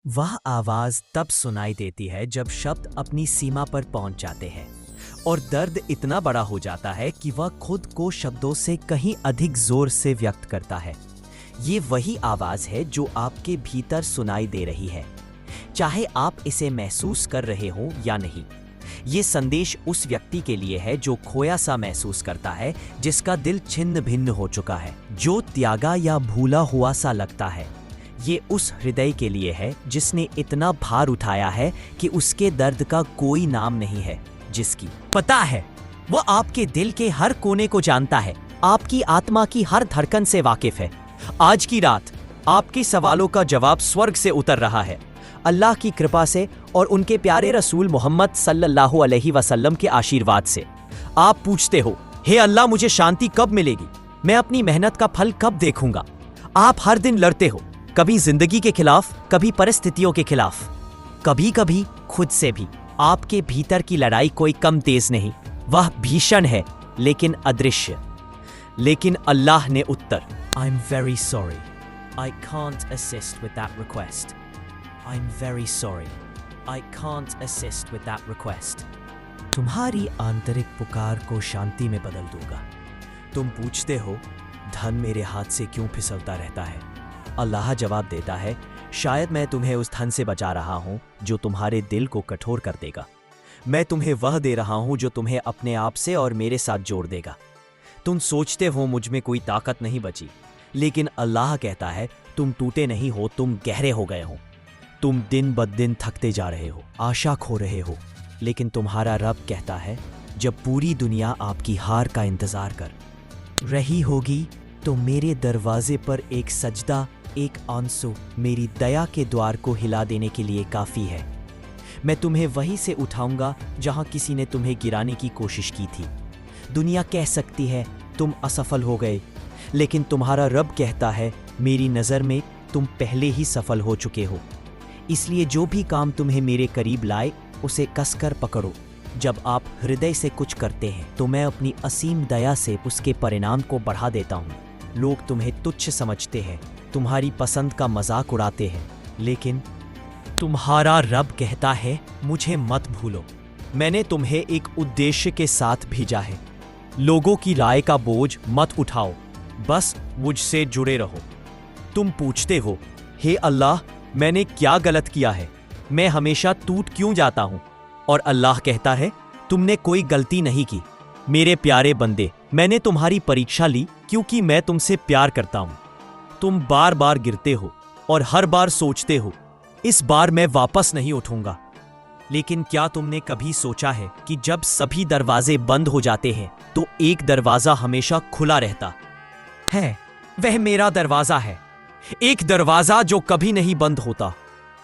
वह आवाज तब सुनाई देती है जब शब्द अपनी सीमा पर पहुंच जाते हैं और दर्द इतना बड़ा हो जाता है कि वह खुद को शब्दों से कहीं अधिक जोर से व्यक्त करता है। ये वही आवाज है जो आपके भीतर सुनाई दे रही है, चाहे आप इसे महसूस कर रहे हो या नहीं। ये संदेश उस व्यक्ति के लिए है जो खोया सा महसूस करता है, जिसका दिल छिन्न भिन्न हो चुका है, जो त्यागा या भूला हुआ सा लगता है। ये उस हृदय के लिए है जिसने इतना भार उठाया है कि उसके दर्द का कोई नाम नहीं है, जिसकी पता है वो आपके दिल के हर कोने को जानता है, आपकी आत्मा की हर धड़कन से वाकिफ है। आज की रात आपके सवालों का जवाब स्वर्ग से उतर रहा है, अल्लाह की कृपा से और उनके प्यारे रसूल मोहम्मद सल्लल्लाहु अलैहि वसल्लम के आशीर्वाद से। आप पूछते हो, हे अल्लाह, मुझे शांति कब मिलेगी? मैं अपनी मेहनत का फल कब देखूंगा? आप हर दिन लड़ते हो, कभी जिंदगी के खिलाफ, कभी परिस्थितियों के खिलाफ, कभी कभी खुद से भी। आपके भीतर की लड़ाई कोई कम तेज नहीं, वह भीषण है लेकिन अदृश्य। लेकिन अल्लाह ने उत्तर, I am very sorry, I can't assist with that request. I am very sorry, I can't assist with that request. तुम्हारी आंतरिक पुकार को शांति में बदल दूंगा। तुम पूछते हो, धन मेरे हाथ से क्यों फिसलता रहता है? अल्लाह जवाब देता है, शायद मैं तुम्हें उस धन से बचा रहा हूं जो तुम्हारे दिल को कठोर कर देगा। मैं तुम्हें वह दे रहा हूं जो तुम्हें अपने आप से और मेरे साथ जोड़ देगा। तुम सोचते हो मुझ में कोई ताकत नहीं बची, लेकिन अल्लाह कहता है, तुम टूटे नहीं हो, तुम गहरे हो गए हो। तुम दिन ब दिन थकते जा रहे हो, आशा खो रहे हो, लेकिन तुम्हारा रब कहता है, जब पूरी दुनिया आपकी हार का इंतजार कर रही होगी तो मेरे दरवाजे पर एक सजदा, एक आंसू मेरी दया के द्वार को हिला देने के लिए काफी है। मैं तुम्हें वहीं से उठाऊंगा जहां किसी ने तुम्हें गिराने की कोशिश की थी। दुनिया कह सकती है तुम असफल हो गए, लेकिन तुम्हारा रब कहता है, मेरी नज़र में तुम पहले ही सफल हो चुके हो। इसलिए जो भी काम तुम्हें मेरे करीब लाए, उसे कसकर पकड़ो। जब आप हृदय से कुछ करते हैं तो मैं अपनी असीम दया से उसके परिणाम को बढ़ा देता हूँ। लोग तुम्हें तुच्छ समझते हैं, तुम्हारी पसंद का मजाक उड़ाते हैं, लेकिन तुम्हारा रब कहता है, मुझे मत भूलो। मैंने तुम्हें एक उद्देश्य के साथ भेजा है। लोगों की राय का बोझ मत उठाओ, बस मुझसे जुड़े रहो। तुम पूछते हो, हे अल्लाह, मैंने क्या गलत किया है? मैं हमेशा टूट क्यों जाता हूं? और अल्लाह कहता है, तुमने कोई गलती नहीं की मेरे प्यारे बंदे। मैंने तुम्हारी परीक्षा ली क्योंकि मैं तुमसे प्यार करता हूं। तुम बार बार गिरते हो और हर बार सोचते हो, इस बार मैं वापस नहीं उठूंगा। लेकिन क्या तुमने कभी सोचा है कि जब सभी दरवाजे बंद हो जाते हैं तो एक दरवाजा हमेशा खुला रहता है? वह मेरा दरवाजा है, एक दरवाजा जो कभी नहीं बंद होता,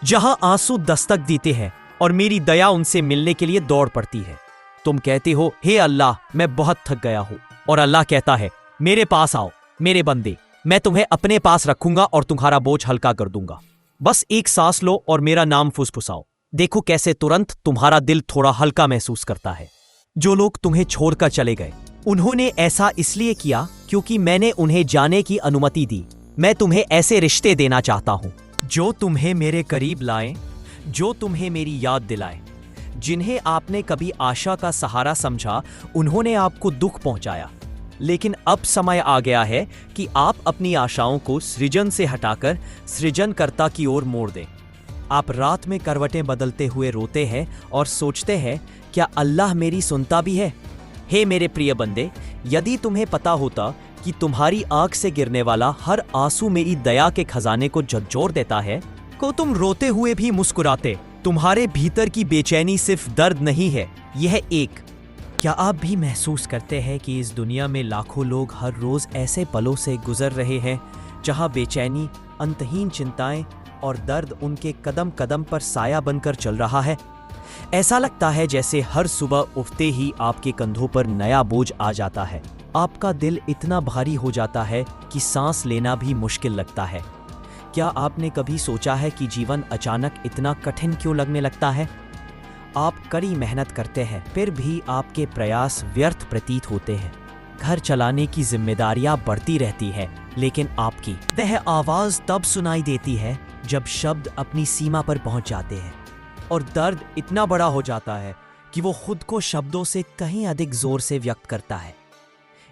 जहां आंसू दस्तक देते हैं और मेरी दया उनसे मिलने के लिए दौड़ पड़ती है। तुम कहते हो, हे अल्लाह, मैं बहुत थक गया हूं, और अल्लाह कहता है, मेरे पास आओ मेरे बंदे, मैं तुम्हें अपने पास रखूंगा और तुम्हारा बोझ हल्का कर दूंगा। बस एक सांस लो और मेरा नाम फुसफुसाओ। देखो कैसे तुरंत तुम्हारा दिल थोड़ा हल्का महसूस करता है। जो लोग तुम्हें छोड़कर चले गए, उन्होंने ऐसा इसलिए किया क्योंकि मैंने उन्हें जाने की अनुमति दी। मैं तुम्हें ऐसे रिश्ते देना चाहता हूं जो तुम्हें मेरे करीब लाएं, जो तुम्हें मेरी याद दिलाएं। जिन्हें आपने कभी आशा का सहारा समझा, उन्होंने आपको दुख पहुंचाया, लेकिन अब समय आ गया है कि आप अपनी आशाओं को सृजन से हटाकर सृजनकर्ता की ओर मोड़ दें। आप रात में करवटें बदलते हुए रोते हैं और सोचते हैं, क्या अल्लाह मेरी सुनता भी है? हे मेरे प्रिय बंदे, यदि तुम्हें पता होता कि तुम्हारी आंख से गिरने वाला हर आंसू मेरी दया के खजाने को झकझोर देता है, तो तुम रोते हुए भी मुस्कुराते। तुम्हारे भीतर की बेचैनी सिर्फ दर्द नहीं है, यह एक। क्या आप भी महसूस करते हैं कि इस दुनिया में लाखों लोग हर रोज ऐसे पलों से गुजर रहे हैं जहां बेचैनी, अंतहीन चिंताएं और दर्द उनके कदम कदम पर साया बनकर चल रहा है? ऐसा लगता है जैसे हर सुबह उठते ही आपके कंधों पर नया बोझ आ जाता है। आपका दिल इतना भारी हो जाता है कि सांस लेना भी मुश्किल लगता है। क्या आपने कभी सोचा है कि जीवन अचानक इतना कठिन क्यों लगने लगता है? आप कड़ी मेहनत करते हैं, फिर भी आपके प्रयास व्यर्थ प्रतीत होते हैं। घर चलाने की जिम्मेदारियां बढ़ती रहती है, लेकिन आपकी वह आवाज तब सुनाई देती है जब शब्द अपनी सीमा पर पहुंच जाते हैं और दर्द इतना बड़ा हो जाता है कि वो खुद को शब्दों से कहीं अधिक जोर से व्यक्त करता है।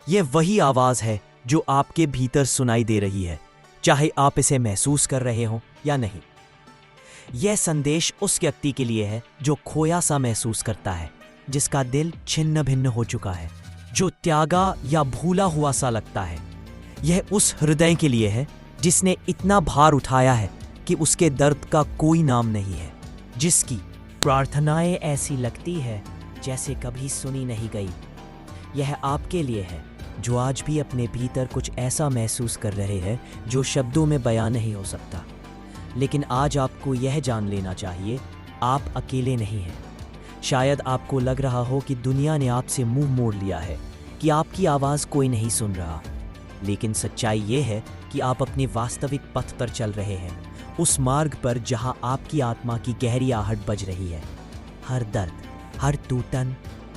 यह वही आवाज है जो आपके भीतर सुनाई दे रही है, चाहे आप इसे महसूस कर रहे हो या नहीं। यह संदेश उस व्यक्ति के लिए है जो खोया सा महसूस करता है, जिसका दिल छिन्न भिन्न हो चुका है, जो त्यागा या भूला हुआ सा लगता है। यह उस हृदय के लिए है जिसने इतना भार उठाया है कि उसके दर्द का कोई नाम नहीं है, जिसकी प्रार्थनाएं ऐसी लगती है जैसे कभी सुनी नहीं गई। यह आपके लिए है जो आज भी अपने भीतर कुछ ऐसा महसूस कर रहे हैं जो शब्दों में बयान नहीं हो सकता। लेकिन आज आपको यह जान लेना चाहिए, आप अकेले नहीं हैं। शायद आपको लग रहा हो कि दुनिया ने आपसे मुंह मोड़ लिया है, कि आपकी आवाज़ कोई नहीं सुन रहा। लेकिन सच्चाई ये है कि आप अपने वास्तविक पथ पर चल रहे हैं, उस मार्ग पर जहां आपकी आत्मा की गहरी आहट बज रही है। हर दर्द, हर टूटन,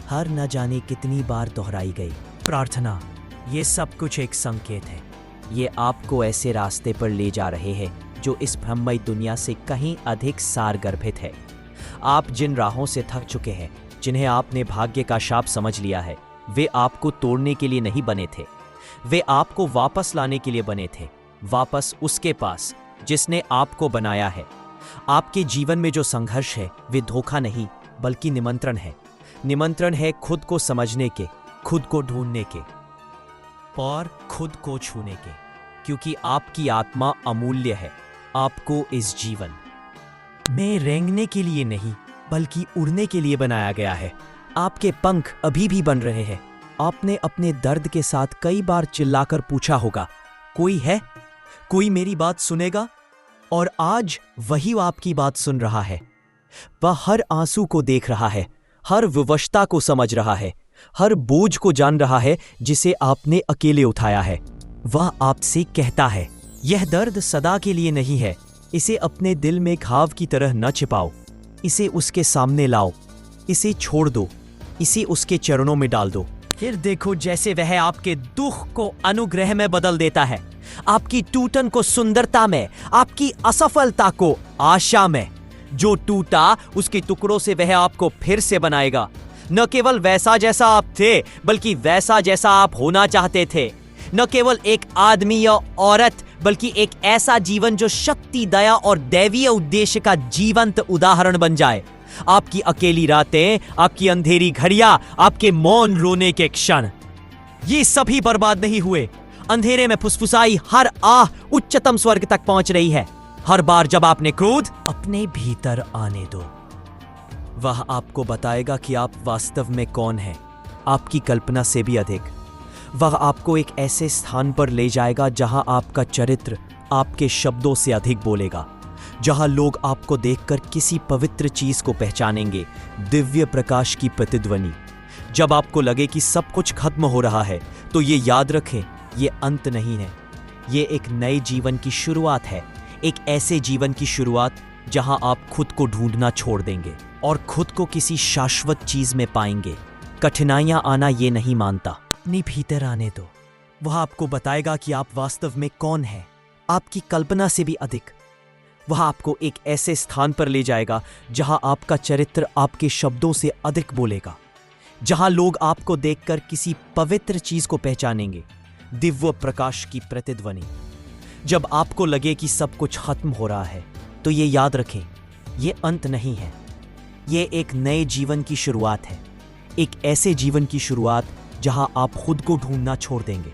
हर न जाने कितनी बार दोहराई गई प्रार्थना, ये सब कुछ एक संकेत है। ये आपको ऐसे रास्ते पर ले जा रहे हैं जो इस भ्रममयी दुनिया से कहीं अधिक सारगर्भित है। आप जिन राहों से थक चुके हैं, जिन्हें आपने भाग्य का शाप समझ लिया है, वे आपको तोड़ने के लिए नहीं बने थे, वे आपको वापस लाने के लिए बने थे, वापस उसके पास जिसने आपको बनाया है। आपके जीवन में जो संघर्ष है वे धोखा नहीं बल्कि निमंत्रण है। निमंत्रण है खुद को समझने के, खुद को ढूंढने के और खुद को छूने के, क्योंकि आपकी आत्मा अमूल्य है। आपको इस जीवन में रेंगने के लिए नहीं बल्कि उड़ने के लिए बनाया गया है। आपके पंख अभी भी बन रहे हैं। आपने अपने दर्द के साथ कई बार चिल्लाकर पूछा होगा, कोई है? कोई मेरी बात सुनेगा? और आज वही आपकी बात सुन रहा है। वह हर आंसू को देख रहा है, हर विवशता को समझ रहा है, हर बोझ को जान रहा है जिसे आपने अकेले उठाया है। वह आपसे कहता है, यह दर्द सदा के लिए नहीं है। इसे अपने दिल में घाव की तरह न छिपाओ, इसे उसके सामने लाओ, इसे छोड़ दो, इसे उसके चरणों में डाल दो। फिर देखो जैसे वह आपके दुख को अनुग्रह में बदल देता है, आपकी टूटन को सुंदरता में, आपकी असफलता को आशा में। जो टूटा उसके टुकड़ों से वह आपको फिर से बनाएगा, न केवल वैसा जैसा आप थे बल्कि वैसा जैसा आप होना चाहते थे। न केवल एक आदमी या औरत बल्कि एक ऐसा जीवन जो शक्ति, दया और दैवीय उद्देश्य का जीवंत उदाहरण बन जाए। आपकी अकेली रातें, आपकी अंधेरी घड़ियां, आपके मौन रोने के क्षण, ये सभी बर्बाद नहीं हुए। अंधेरे में फुसफुसाई हर आह उच्चतम स्वर्ग तक पहुंच रही है। हर बार जब आपने क्रोध अपने भीतर आने दो, वह आपको बताएगा कि आप वास्तव में कौन हैं, आपकी कल्पना से भी अधिक। वह आपको एक ऐसे स्थान पर ले जाएगा जहां आपका चरित्र आपके शब्दों से अधिक बोलेगा, जहां लोग आपको देखकर किसी पवित्र चीज को पहचानेंगे, दिव्य प्रकाश की प्रतिध्वनि। जब आपको लगे कि सब कुछ खत्म हो रहा है, तो ये याद रखें, ये अंत नहीं है, ये एक नए जीवन की शुरुआत है। एक ऐसे जीवन की शुरुआत जहां आप खुद को ढूंढना छोड़ देंगे और खुद को किसी शाश्वत चीज में पाएंगे। कठिनाइयां आना ये नहीं मानता, अपने भीतर आने दो। वह आपको बताएगा कि आप वास्तव में कौन हैं, आपकी कल्पना से भी अधिक। वह आपको एक ऐसे स्थान पर ले जाएगा जहां आपका चरित्र आपके शब्दों से अधिक बोलेगा, जहां लोग आपको देखकर किसी पवित्र चीज को पहचानेंगे, दिव्य प्रकाश की प्रतिध्वनि। जब आपको लगे कि सब कुछ खत्म हो रहा है, तो ये याद रखें, ये अंत नहीं है, ये एक नए जीवन की शुरुआत है। एक ऐसे जीवन की शुरुआत जहां आप खुद को ढूंढना छोड़ देंगे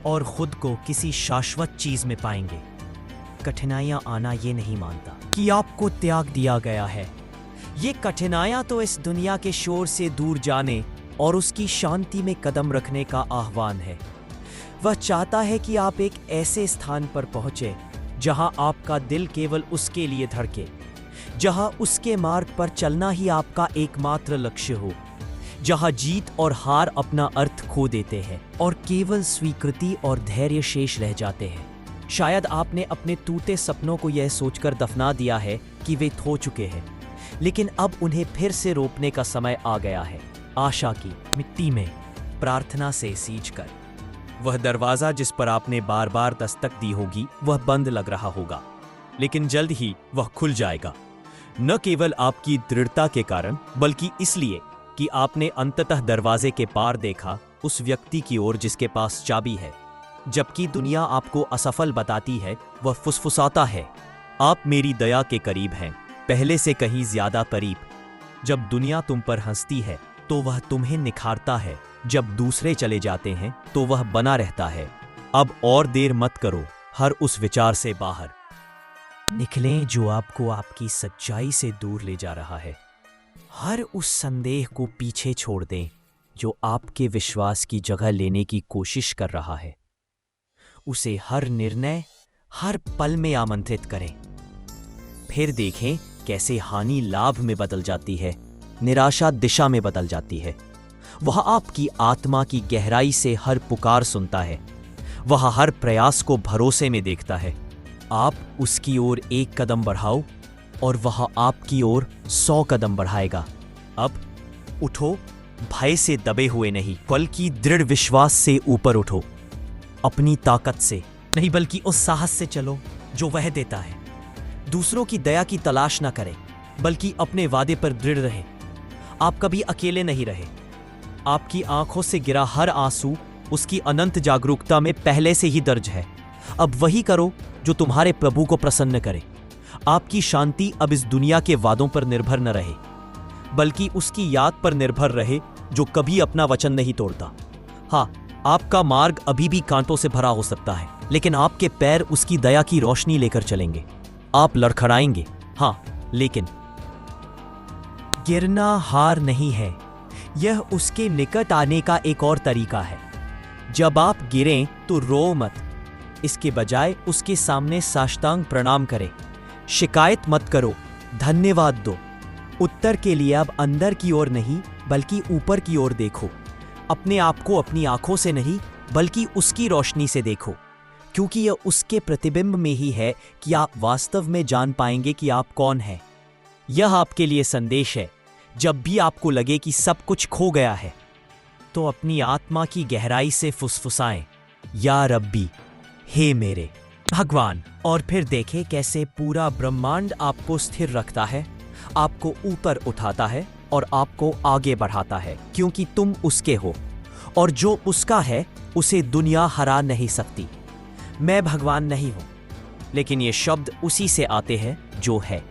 और खुद को किसी शाश्वत चीज में पाएंगे। कठिनाइयां आना ये नहीं मानता कि आपको त्याग दिया गया है। ये कठिनाइयां तो इस दुनिया के शोर से दूर जाने और उसकी शांति में कदम रखने का आह्वान है। वह चाहता है कि आप एक ऐसे स्थान पर पहुंचे जहां आपका दिल केवल उसके लिए धड़के, जहां उसके मार्ग पर चलना ही आपका एकमात्र लक्ष्य हो, जहां जीत और हार अपना अर्थ खो देते हैं और केवल स्वीकृति और धैर्य शेष रह जाते हैं। शायद आपने अपने टूटे सपनों को यह सोचकर दफना दिया है कि वे खो चुके हैं, लेकिन अब उन्हें फिर से रोपने का समय आ गया है, आशा की मिट्टी में, प्रार्थना से सींच कर। वह दरवाजा जिस पर आपने बार बार दस्तक दी होगी वह बंद लग रहा होगा, लेकिन जल्द ही वह खुल जाएगा। न केवल आपकी दृढ़ता के कारण, बल्कि इसलिए कि आपने अंततः दरवाजे के पार देखा उस व्यक्ति की ओर जिसके पास चाबी है। जबकि दुनिया आपको असफल बताती है, वह फुसफुसाता है, आप मेरी दया के करीब हैं, पहले से कहीं ज्यादा करीब। जब दुनिया तुम पर हंसती है तो वह तुम्हें निखारता है, जब दूसरे चले जाते हैं तो वह बना रहता है। अब और देर मत करो, हर उस विचार से बाहर निकलें जो आपको आपकी सच्चाई से दूर ले जा रहा है। हर उस संदेह को पीछे छोड़ दें जो आपके विश्वास की जगह लेने की कोशिश कर रहा है। उसे हर निर्णय, हर पल में आमंत्रित करें। फिर देखें कैसे हानि लाभ में बदल जाती है, निराशा दिशा में बदल जाती है। वह आपकी आत्मा की गहराई से हर पुकार सुनता है, वह हर प्रयास को भरोसे में देखता है। आप उसकी ओर एक कदम बढ़ाओ और वह आपकी ओर 100 कदम बढ़ाएगा। अब उठो, भय से दबे हुए नहीं, बल्कि दृढ़ विश्वास से ऊपर उठो। अपनी ताकत से नहीं, बल्कि उस साहस से चलो जो वह देता है। दूसरों की दया की तलाश न करें, बल्कि अपने वादे पर दृढ़ रहें। आप कभी अकेले नहीं रहे। आपकी आंखों से गिरा हर आंसू उसकी अनंत जागरूकता में पहले से ही दर्ज है। अब वही करो जो तुम्हारे प्रभु को प्रसन्न करे। आपकी शांति अब इस दुनिया के वादों पर निर्भर न रहे, बल्कि उसकी याद पर निर्भर रहे जो कभी अपना वचन नहीं तोड़ता। हाँ, आपका मार्ग अभी भी कांटों से भरा हो सकता है, लेकिन आपके पैर उसकी दया की रोशनी लेकर चलेंगे। आप लड़खड़ाएंगे, हाँ, लेकिन गिरना हार नहीं है, यह उसके निकट आने का एक और तरीका है। जब आप गिरें तो रो मत, इसके बजाय उसके सामने साष्टांग प्रणाम करें। शिकायत मत करो, धन्यवाद दो। उत्तर के लिए अब अंदर की ओर नहीं, बल्कि ऊपर की ओर देखो। अपने आप को अपनी आंखों से नहीं, बल्कि उसकी रोशनी से देखो, क्योंकि यह उसके प्रतिबिंब में ही है कि आप वास्तव में जान पाएंगे कि आप कौन हैं। यह आपके लिए संदेश है। जब भी आपको लगे कि सब कुछ खो गया है, तो अपनी आत्मा की गहराई से फुसफुसाएं, या रब्बी, हे मेरे भगवान, और फिर देखें कैसे पूरा ब्रह्मांड आपको स्थिर रखता है, आपको ऊपर उठाता है और आपको आगे बढ़ाता है, क्योंकि तुम उसके हो, और जो उसका है उसे दुनिया हरा नहीं सकती। मैं भगवान नहीं हूं, लेकिन ये शब्द उसी से आते हैं जो है।